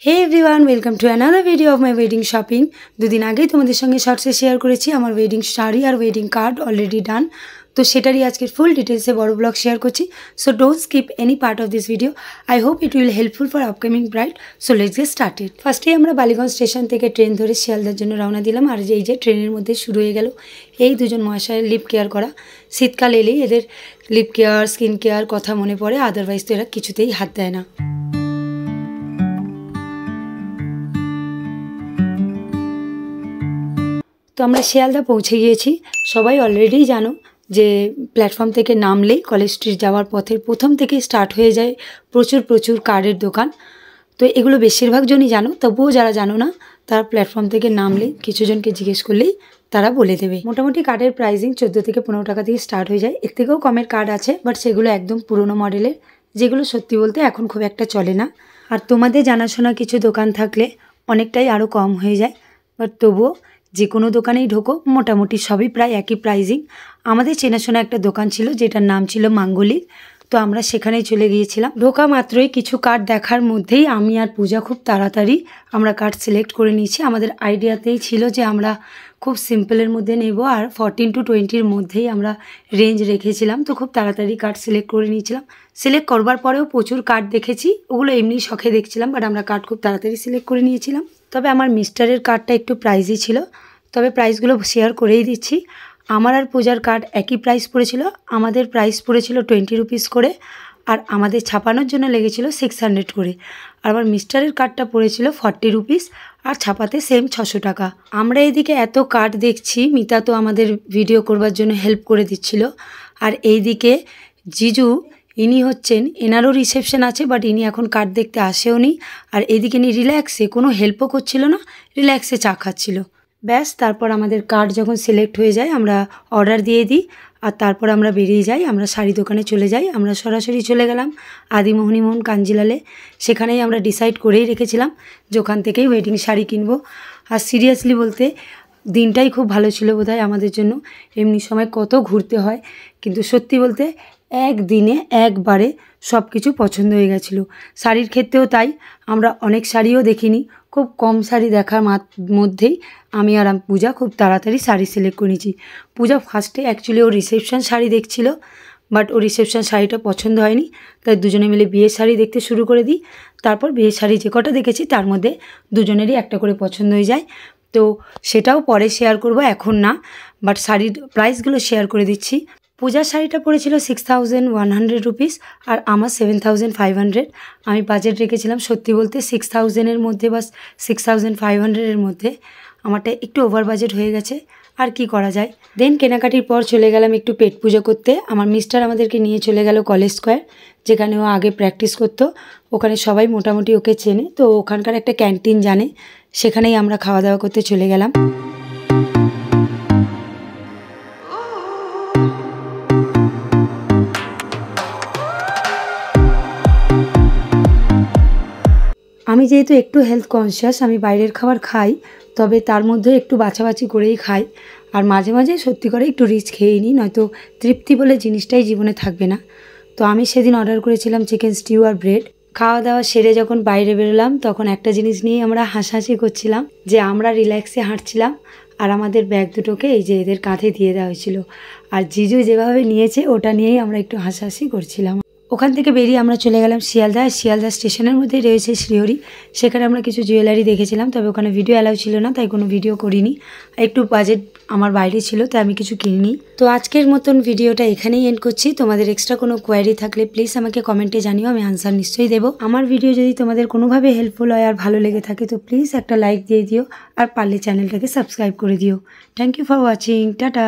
Hey everyone welcome to another video of my wedding shopping. दुदिन आगे तुम्हारे संगे शर्ट्से शेयर करेছি আমার वेडिंग শাড়ি और वेडिंग कार्ड अलरेडी डान। तो सेटारी आज के फुल डिटेल्स बड़ ब्लग शेयर करছি। So don't skip any part of this video. I hope it will helpful for upcoming bride. So let's get started. फार्स्टे আমরা বালিগঞ্জ স্টেশন থেকে ট্রেন ধরে শিয়ালদার জন্য রওনা দিলাম। আর এই যে ট্রেনের মধ্যে শুরু হয়ে গেল এই দুজন মহাশয়ের লিপ কেয়ার করা। শীতকাল এলেই এদের লিপ কেয়ার স্কিন কেয়ার কথা মনে পড়ে, আদারওয়াইজ তো এরা কিছুতেই হাত দেয় না। तो আমরা শিয়ালদা পৌঁছে গিয়েছি। সবাই অলরেডি জানো যে প্ল্যাটফর্ম থেকে নামলেই কলেজ স্ট্রিট যাওয়ার পথের প্রথম থেকে স্টার্ট হয়ে যায় প্রচুর প্রচুর কার্ডের দোকান। তো এগুলো বেশিরভাগ জনই জানো, তবুও যারা জানো না তারা প্ল্যাটফর্ম থেকে নামলেই কিছু জনকে জিজ্ঞেস করলেই তারা বলে দেবে। মোটামুটি কার্ডের প্রাইসিং 14 থেকে 15 টাকা থেকে স্টার্ট হয়ে যায়। এর থেকেও কমের কার্ড আছে, বাট সেগুলো একদম পুরনো মডেলের, যেগুলো সত্যি বলতে এখন খুব একটা চলে না। আর তোমাদের জানাশোনা কিছু দোকান থাকলে অনেকটাই আরও কম হয়ে যায়, বাট তবুও যে কোনো দোকানেই ঢোকো মোটামুটি সবই প্রায় একই প্রাইজিং। আমাদের চেনাশোনা একটা দোকান ছিল যেটার নাম ছিল মাঙ্গলিক, তো আমরা সেখানেই চলে গিয়েছিলাম। ঢোকা মাত্রই কিছু কার্ড দেখার মধ্যেই আমি আর পূজা খুব তাড়াতাড়ি আমরা কার্ড সিলেক্ট করে নিয়েছি। আমাদের আইডিয়াতেই ছিল যে আমরা খুব সিম্পলের মধ্যে নেব, আর 14 to 20-র মধ্যেই আমরা রেঞ্জ রেখেছিলাম। তো খুব তাড়াতাড়ি কার্ড সিলেক্ট করে নিয়েছিলাম। সিলেক্ট করবার পরেও প্রচুর কার্ড দেখেছি, ওগুলো এমনি শখে দেখছিলাম, বাট আমরা কার্ড খুব তাড়াতাড়ি সিলেক্ট করে নিয়েছিলাম। তবে আমার মিস্টারের কার্ডটা একটু প্রাইজই ছিল, তবে প্রাইসগুলো শেয়ার করেই দিচ্ছি। আমার আর পূজার কার্ড একই প্রাইস পড়েছিল। আমাদের প্রাইস পড়েছিল 20 রুপিস করে, আর আমাদের ছাপানোর জন্য লেগেছিল 600 করে। আর আমার মিস্টারের কার্ডটা পড়েছিল 40 রুপিস, আর ছাপাতে সেম 600 টাকা। আমরা এদিকে এত কার্ড দেখছি, মিতা তো আমাদের ভিডিও করবার জন্য হেল্প করে দিচ্ছিল। আর এইদিকে জিজু, ইনি হচ্ছেন, এনারও রিসেপশন আছে, বাট ইনি এখন কার্ড দেখতে আসেও নি। আর এদিকে ইনি রিল্যাক্সে, কোনো হেল্পও করছিল না, রিল্যাক্সে চা খাচ্ছিল। ব্যাস, তারপর আমাদের কার্ড যখন সিলেক্ট হয়ে যায় আমরা অর্ডার দিয়ে দিই, আর তারপর আমরা বেরিয়ে যাই। আমরা শাড়ি দোকানে চলে যাই। আমরা সরাসরি চলে গেলাম আদিমোহিনীমোহন কাঞ্জিলালে। সেখানেই আমরা ডিসাইড করেই রেখেছিলাম যে ওখান থেকেই ওয়েডিং শাড়ি কিনবো। আর সিরিয়াসলি বলতে দিনটাই খুব ভালো ছিল বোধহয় আমাদের জন্য। এমনি সময় কত ঘুরতে হয়, কিন্তু সত্যি বলতে একদিনে একবারে সব কিছু পছন্দ হয়ে গেছিলো। শাড়ির ক্ষেত্রেও তাই, আমরা অনেক শাড়িও দেখিনি, খুব কম শাড়ি দেখার মধ্যেই আমি আর পূজা খুব তাড়াতাড়ি শাড়ি সিলেক্ট করে নিয়েছি। পূজা ফার্স্টে অ্যাকচুয়ালি ওর রিসেপশন শাড়ি দেখছিল, বাট ওর রিসেপশন শাড়িটা পছন্দ হয়নি, তাই দুজনে মিলে বিয়ের শাড়ি দেখতে শুরু করে দিই। তারপর বিয়ের শাড়ি যে কটা দেখেছি তার মধ্যে দুজনেরই একটা করে পছন্দ হয়ে যায়। তো সেটাও পরে শেয়ার করব, এখন না, বাট শাড়ির প্রাইসগুলো শেয়ার করে দিচ্ছি। পূজার শাড়িটা পড়েছিল 6100 রুপিস, আর আমার 7500। আমি বাজেট রেখেছিলাম সত্যি বলতে 6000-এর মধ্যে বা 6500-এর মধ্যে। আমারটা একটু ওভার বাজেট হয়ে গেছে, আর কি করা যায়। দেন কেনাকাটির পর চলে গেলাম একটু পেট পুজো করতে। আমার মিস্টার আমাদেরকে নিয়ে চলে গেল কলেজ স্কোয়ার, যেখানে ও আগে প্র্যাকটিস করতো। ওখানে সবাই মোটামুটি ওকে চেনে, তো ওখানকার একটা ক্যান্টিন জানে, সেখানেই আমরা খাওয়া দাওয়া করতে চলে গেলাম। আমি যেহেতু একটু হেলথ কনসিয়াস, আমি বাইরের খাবার খাই, তবে তার মধ্যে একটু বাছাবাছি করেই খাই। আর মাঝে মাঝে সত্যি করে একটু রিচ খেয়েই নিই, নয়তো তৃপ্তি বলে জিনিসটাই জীবনে থাকবে না। তো আমি সেদিন অর্ডার করেছিলাম চিকেন স্টিউ আর ব্রেড। খাওয়া দাওয়া সেরে যখন বাইরে বেরোলাম তখন একটা জিনিস নিয়ে আমরা হাসাহাসি করছিলাম, যে আমরা রিল্যাক্সে হাঁটছিলাম আর আমাদের ব্যাগ দুটোকে এই যে এদের কাঁধে দিয়ে দেওয়া হয়েছিল, আর জিজু যেভাবে নিয়েছে ওটা নিয়েই আমরা একটু হাসাহাসি করছিলাম। ওখান থেকে বেরিয়ে আমরা চলে গেলাম শিয়ালদা। শিয়ালদা স্টেশনের মধ্যেই রয়েছে শ্রীহরি, সেখানে আমরা কিছু জুয়েলারি দেখেছিলাম, তবে ওখানে ভিডিও অ্যালাউ ছিল না, তাই কোনো ভিডিও করিনি। একটু বাজেট আমার বাইরে ছিল, তাই আমি কিছু কিনিনি। তো আজকের মতন ভিডিওটা এখানেই এন্ড করছি। তোমাদের এক্সট্রা কোনো কোয়ারি থাকলে প্লিজ আমাকে কমেন্টে জানিও, আমি আনসার নিশ্চয়ই দেবো। আমার ভিডিও যদি তোমাদের কোনোভাবে হেল্পফুল হয় আর ভালো লেগে থাকে তো প্লিজ একটা লাইক দিয়ে দিও, আর পারলে চ্যানেলটাকে সাবস্ক্রাইব করে দিও। Thank you for watching. Tata.